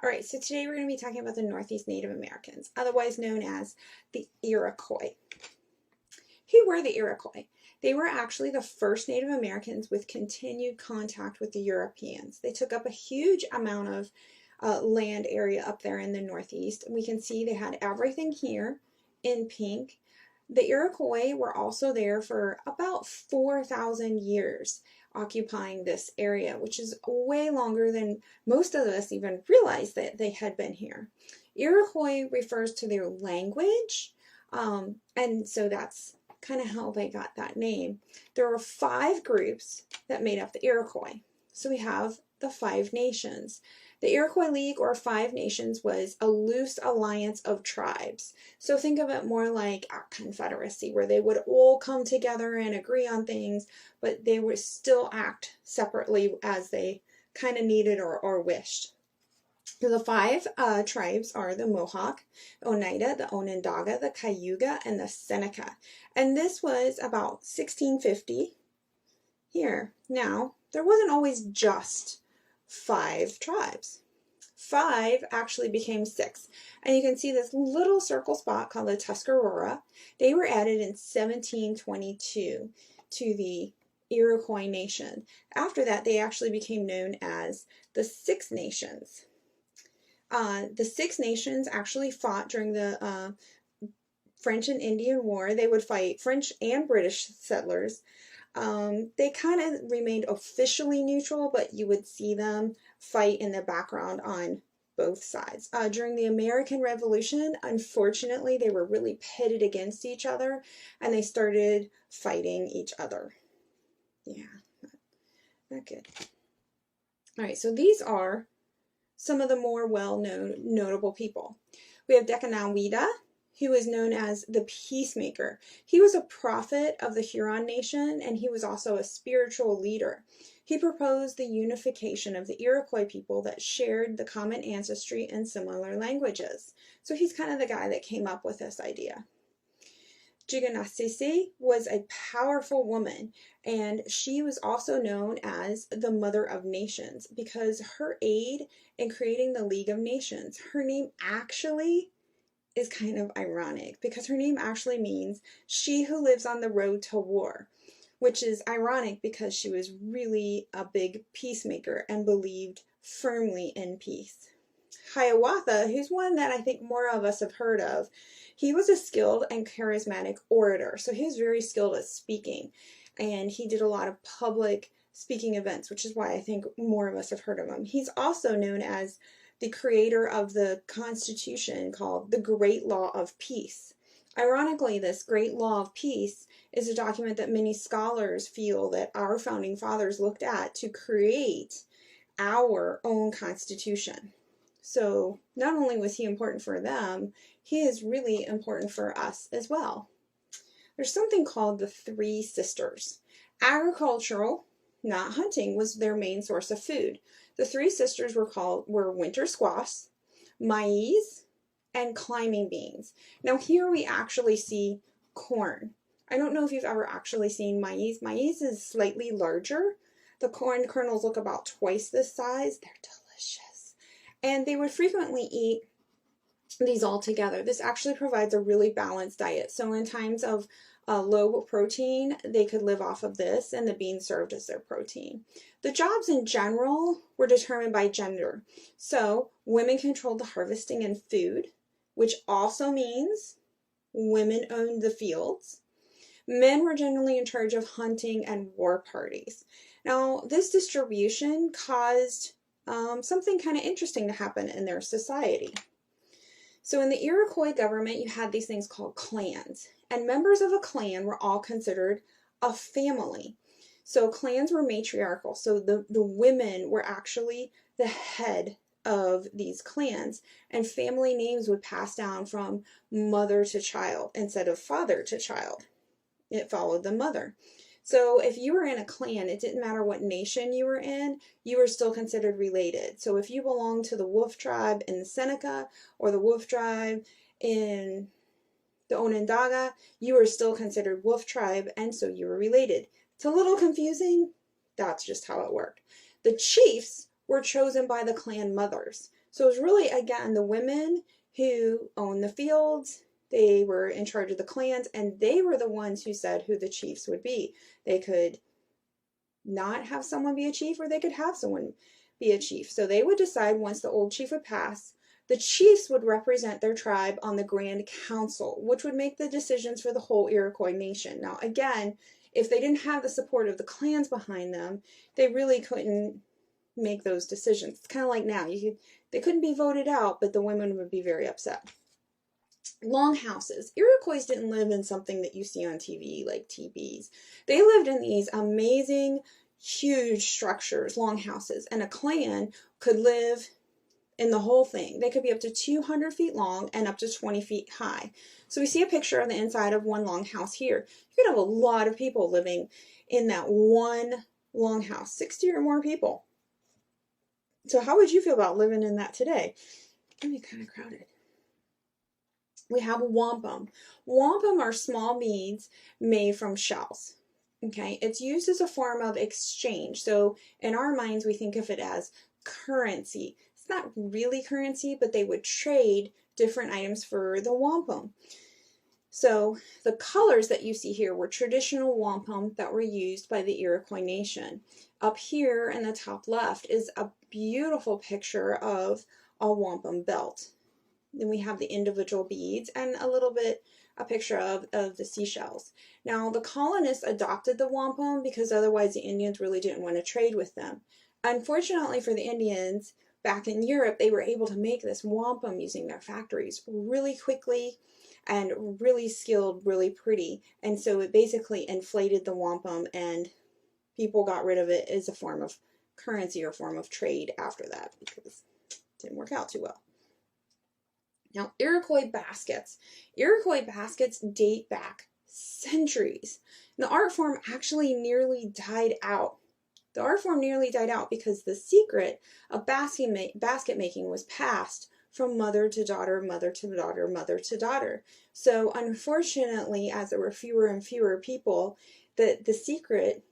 All right, so today we're going to be talking about the Northeast Native Americans, otherwise known as the Iroquois. Who were the Iroquois? They were actually the first Native Americans with continued contact with the Europeans. They took up a huge amount of land area up there in the Northeast. We can see they had everything here in pink. The Iroquois were also there for about 4,000 years, occupying this area, which is way longer than most of us even realized that they had been here. Iroquois refers to their language, and so that's kind of how they got that name. There were 5 groups that made up the Iroquois. So we have the 5 nations. The Iroquois League, or 5 Nations, was a loose alliance of tribes. So think of it more like a confederacy, where they would all come together and agree on things, but they would still act separately as they kind of needed or wished. The 5 tribes are the Mohawk, the Oneida, the Onondaga, the Cayuga, and the Seneca. And this was about 1650 here. Now, there wasn't always just 5 tribes. 5 actually became 6. And you can see this little circle spot called the Tuscarora. They were added in 1722 to the Iroquois Nation. After that, they actually became known as the 6 Nations. The 6 Nations actually fought during the French and Indian War. They would fight French and British settlers. They kind of remained officially neutral, but you would see them fight in the background on both sides. During the American Revolution, unfortunately, they were really pitted against each other, and they started fighting each other. Yeah, not good. All right, so these are some of the more well-known notable people. We have Dekanawida, who is known as the Peacemaker. He was a prophet of the Huron Nation, and he was also a spiritual leader. He proposed the unification of the Iroquois people that shared the common ancestry and similar languages. So he's kind of the guy that came up with this idea. Jiganasisi was a powerful woman, and she was also known as the Mother of Nations because her aid in creating the League of Nations. Her name actually is kind of ironic because her name actually means she who lives on the road to war, which is ironic because she was really a big peacemaker and believed firmly in peace. Hiawatha, who's one that I think more of us have heard of, he was a skilled and charismatic orator. So he was very skilled at speaking, and he did a lot of public speaking events, which is why I think more of us have heard of him. He's also known as the creator of the Constitution called the Great Law of Peace. Ironically, this Great Law of Peace is a document that many scholars feel that our founding fathers looked at to create our own Constitution. So not only was he important for them, he is really important for us as well. There's something called the 3 Sisters. Agricultural, not hunting, was their main source of food. The 3 sisters were winter squash, maize, and climbing beans. Now here we actually see corn. I don't know if you've ever actually seen maize. Maize is slightly larger. The corn kernels look about twice this size. They're delicious. And they would frequently eat these all together. This actually provides a really balanced diet. So in times of low protein, they could live off of this, and the beans served as their protein. The jobs in general were determined by gender. So women controlled the harvesting and food, which also means women owned the fields. Men were generally in charge of hunting and war parties. Now, this distribution caused something kind of interesting to happen in their society. So in the Iroquois government, you had these things called clans, and members of a clan were all considered a family. So clans were matriarchal, so the women were actually the head of these clans, and family names would pass down from mother to child instead of father to child. It followed the mother. So if you were in a clan, it didn't matter what nation you were in, you were still considered related. So if you belonged to the Wolf tribe in the Seneca or the Wolf tribe in the Onondaga, you were still considered Wolf tribe, and so you were related. It's a little confusing. That's just how it worked. The chiefs were chosen by the clan mothers. So it was really, again, the women who owned the fields. They were in charge of the clans, and they were the ones who said who the chiefs would be. They could not have someone be a chief, or they could have someone be a chief. So they would decide once the old chief would pass. The chiefs would represent their tribe on the Grand Council, which would make the decisions for the whole Iroquois nation. Now, again, if they didn't have the support of the clans behind them, they really couldn't make those decisions. It's kind of like now. They couldn't be voted out, but the women would be very upset. Longhouses. Iroquois didn't live in something that you see on TV, like teepees. They lived in these amazing, huge structures, longhouses, and a clan could live in the whole thing. They could be up to 200 feet long and up to 20 feet high. So we see a picture on the inside of one longhouse here. You could have a lot of people living in that one longhouse, 60 or more people. So how would you feel about living in that today? It can be kind of crowded. We have wampum. Wampum are small beads made from shells. Okay, it's used as a form of exchange. So in our minds, we think of it as currency. It's not really currency, but they would trade different items for the wampum. So the colors that you see here were traditional wampum that were used by the Iroquois nation. Up here in the top left is a beautiful picture of a wampum belt. Then we have the individual beads and a picture of the seashells. Now, the colonists adopted the wampum because otherwise the Indians really didn't want to trade with them. Unfortunately for the Indians, back in Europe, they were able to make this wampum using their factories really quickly and really skilled, really pretty. And so it basically inflated the wampum, and people got rid of it as a form of currency or form of trade after that because it didn't work out too well. Now, Iroquois baskets. Iroquois baskets date back centuries. The art form actually nearly died out. The art form nearly died out because the secret of basket making was passed from mother to daughter, mother to daughter, mother to daughter. So unfortunately, as there were fewer and fewer people, the secret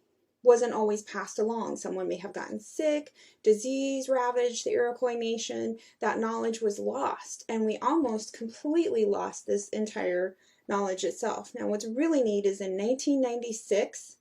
wasn't always passed along. Someone may have gotten sick, disease ravaged the Iroquois nation, that knowledge was lost, and we almost completely lost this entire knowledge itself. Now, what's really neat is in 1996,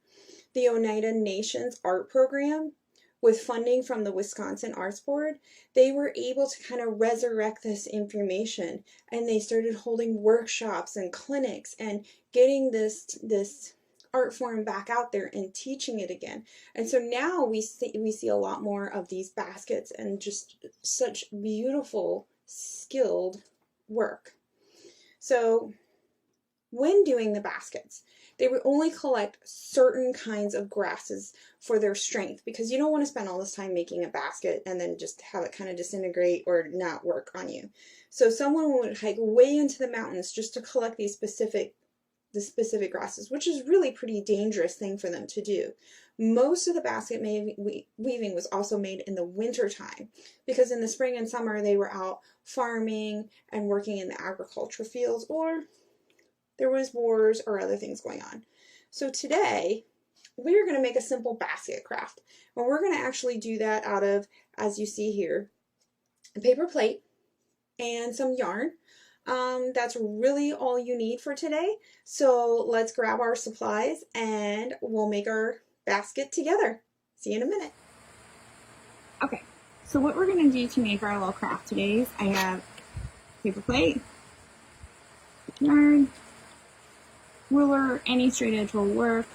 the Oneida Nations art program, with funding from the Wisconsin Arts Board, they were able to kind of resurrect this information, and they started holding workshops and clinics and getting this art form back out there and teaching it again. And so now we see a lot more of these baskets and just such beautiful, skilled work. So when doing the baskets, they would only collect certain kinds of grasses for their strength, because you don't want to spend all this time making a basket and then just have it kind of disintegrate or not work on you. So someone would hike way into the mountains just to collect these specific grasses, which is really a pretty dangerous thing for them to do. Most of the basket weaving was also made in the winter time, because in the spring and summer they were out farming and working in the agriculture fields, or there was wars or other things going on. So today we're going to make a simple basket craft, and we're going to actually do that out of, as you see here, a paper plate and some yarn. That's really all you need for today. So let's grab our supplies and we'll make our basket together. See you in a minute. Okay, so what we're going to do to make our little craft today is I have paper plate, yarn, ruler, any straight edge will work,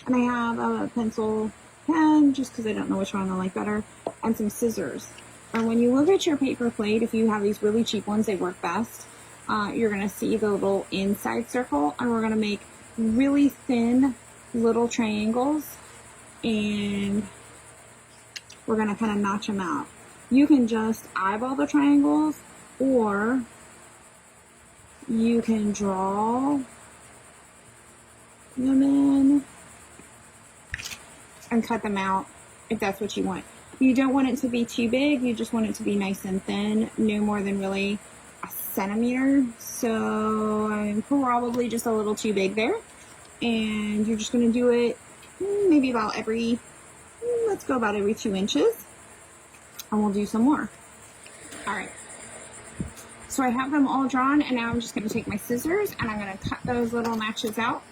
and I have a pencil pen just because I don't know which one I like better, and some scissors. And when you look at your paper plate, if you have these really cheap ones, they work best. You're going to see the little inside circle, and we're going to make really thin little triangles, and we're going to kind of notch them out. You can just eyeball the triangles, or you can draw them in and cut them out if that's what you want. You don't want it to be too big, you just want it to be nice and thin, no more than really a centimeter. So I'm probably just a little too big there, and you're just going to do it maybe about every 2 inches, and we'll do some more. All right, So I have them all drawn, and now I'm just going to take my scissors and I'm going to cut those little matches out.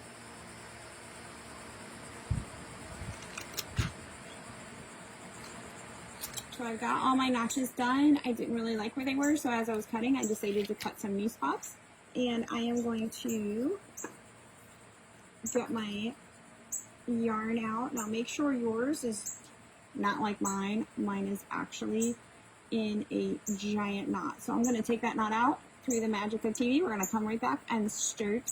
So I've got all my notches done. I didn't really like where they were, so as I was cutting, I decided to cut some new spots. And I am going to get my yarn out. Now make sure yours is not like mine. Mine is actually in a giant knot. So I'm going to take that knot out. Through the magic of TV, we're going to come right back and start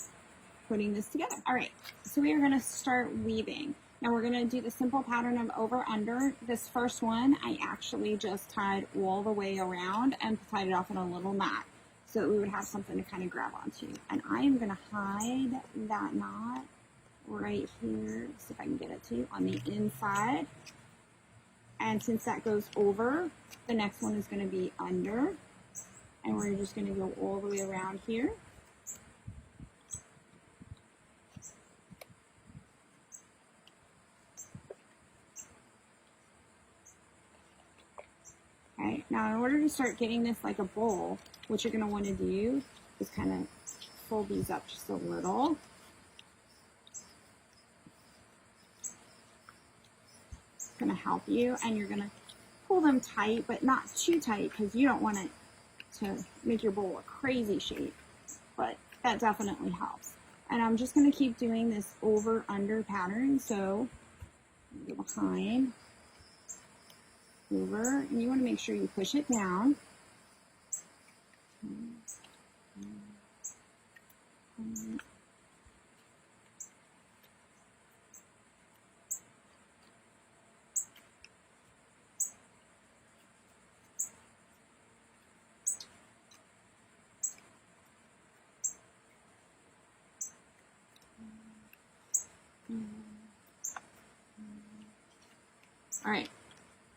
putting this together. All right, so we are going to start weaving. Now we're going to do the simple pattern of over under. This first one I actually just tied all the way around and tied it off in a little knot so that we would have something to kind of grab onto. And I am going to hide that knot right here, see if I can get it to, on the inside. And since that goes over, the next one is going to be under. And we're just going to go all the way around here. Okay, now in order to start getting this like a bowl, what you're going to want to do is kind of fold these up just a little. It's going to help you, and you're going to pull them tight, but not too tight because you don't want it to make your bowl a crazy shape, but that definitely helps. And I'm just going to keep doing this over-under pattern, so go behind, over, and you want to make sure you push it down. All right,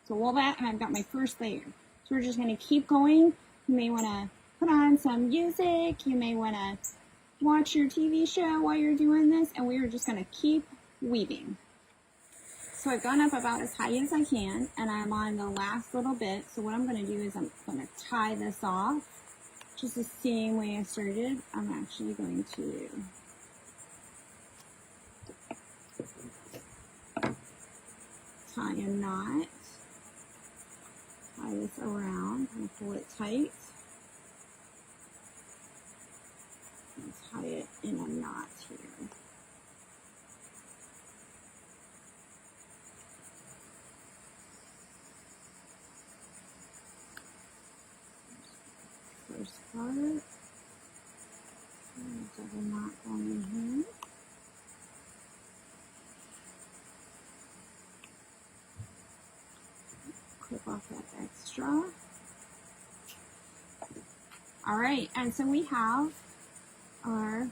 so all that, and I've got my first layer. So we're just going to keep going. You may want to put on some music. You may want to watch your TV show while you're doing this, and we're just going to keep weaving. So I've gone up about as high as I can, and I'm on the last little bit. So what I'm going to do is I'm going to tie this off, just the same way I started. I'm actually going to tie a knot, tie this around, and pull it tight, and tie it in a knot here. First part, double knot going in here. Clip off that extra. All right, and so we have our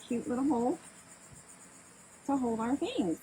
cute little bowl to hold our things.